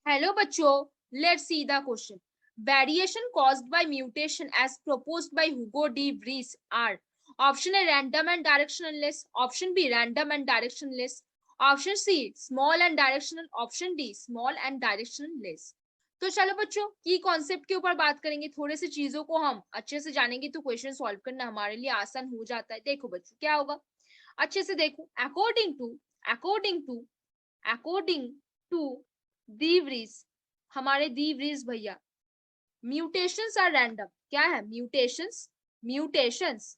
Hello बच्चों, let's see the question. Variation caused by mutation as proposed by Hugo de Vries are option A random and directionless, option B random and directionless, option C small and directional, option D small and directionless. तो चलो बच्चों, की concept के ऊपर बात करेंगे. थोड़े से चीजों को हम अच्छे से जानेंगे तो क्वेश्चन सॉल्व करना हमारे लिए आसान हो जाता है. देखो बच्चों क्या होगा, अच्छे से देखो. अकॉर्डिंग टू दीवरीज, हमारे दीवरीज भैया, म्यूटेशंस आर रैंडम. क्या है? Mutations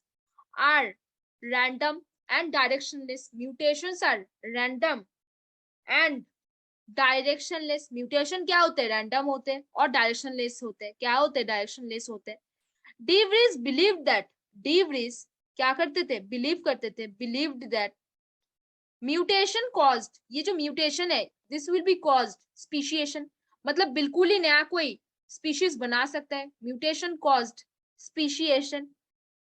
are random and directionless. Mutations are random and directionless. Mutation क्या होते हैं? रैंडम होते हैं और डायरेक्शनलेस होते हैं. क्या होते हैं? डायरेक्शनलेस होते हैं. डीवरीज बिलीव दैट, डीवरीज क्या करते थे? बिलीव करते थे, बिलीव्ड दैट म्यूटेशन कॉज्ड, ये जो म्यूटेशन है this will be caused speciation, मतलब बिल्कुल ही नया कोई स्पीशीज बना सकता है. Mutation caused speciation.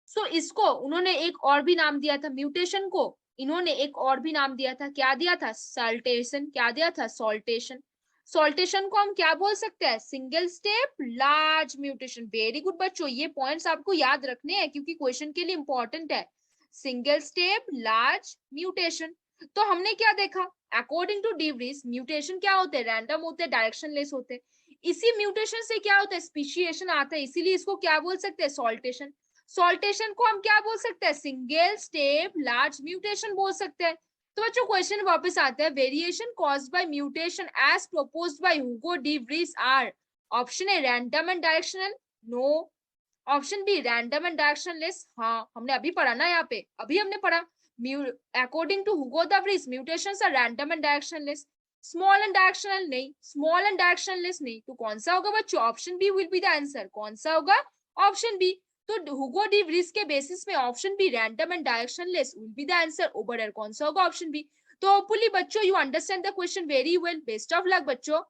सो इसको उन्होंने एक और भी नाम दिया था. म्यूटेशन को इन्होंने एक और भी नाम दिया था. क्या दिया था? सॉल्टेशन. क्या दिया था? सॉल्टेशन. सॉल्टेशन को हम क्या बोल सकते हैं? Single step large mutation. Very good बच्चों, ये पॉइंट्स आपको याद रखने हैं क्योंकि क्वेश्चन के लिए इंपॉर्टेंट है. Single step large mutation. तो हमने क्या देखा? अकॉर्डिंग टू डीवरीज म्यूटेशन क्या होते हैं? रैंडम होते हैं, डायरेक्शनलेस होते हैं. इसी म्यूटेशन से क्या होता है? स्पीशिएशन आता है. इसीलिए इसको क्या बोल सकते हैं? सॉल्टेशन. सॉल्टेशन को हम क्या बोल सकते हैं? सिंगल स्टेप लार्ज म्यूटेशन बोल सकते हैं. तो बच्चों क्वेश्चन वापस आते हैं. Variation caused by mutation as proposed by Hugo de Vries are option A random and directional, no. Option B random and directionless, हाँ हमने अभी पढ़ा ना, यहाँ पे अभी हमने पढ़ा. According to Hugo de Vries mutations are random and directionless. Small and directional नहीं, स्मॉल एंड डायरेक्शनलेस नहीं. तो कौन सा होगा बच्चों? Option B will be the answer. कौन सा होगा? Option B. तो हुगो डी व्रीज के बेसिस में option B random and directionless will be the answer. Over कौन सा होगा? Option B. तो होपफुली बच्चों you understand the question very well. Best of luck बच्चों.